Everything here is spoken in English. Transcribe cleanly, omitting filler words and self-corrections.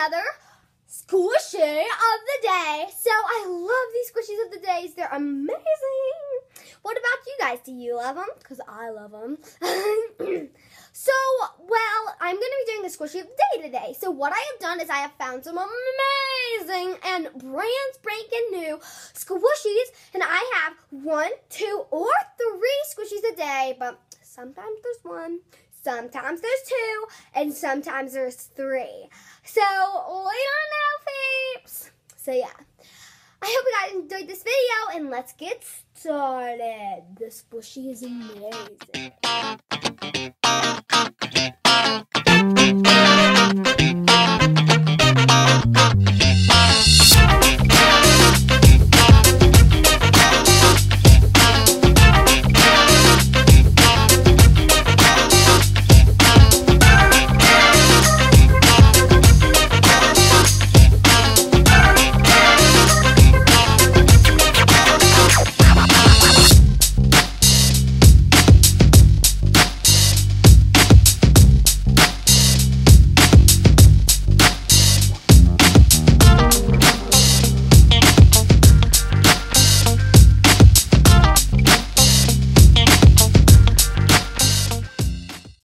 another squishy of the day. So I love these squishies of the days. They're amazing. What about you guys? Do you love them? Because I love them. So, well, I'm going to be doing a squishy of the day today. So what I have done is I have found some amazing and brand spanking new squishies. And I have 1, 2, or 3 squishies a day. But sometimes there's 1, sometimes there's 2, and sometimes there's 3. So, we don't know, peeps. So, yeah. I hope you guys enjoyed this video, and let's get started. The squishy is amazing.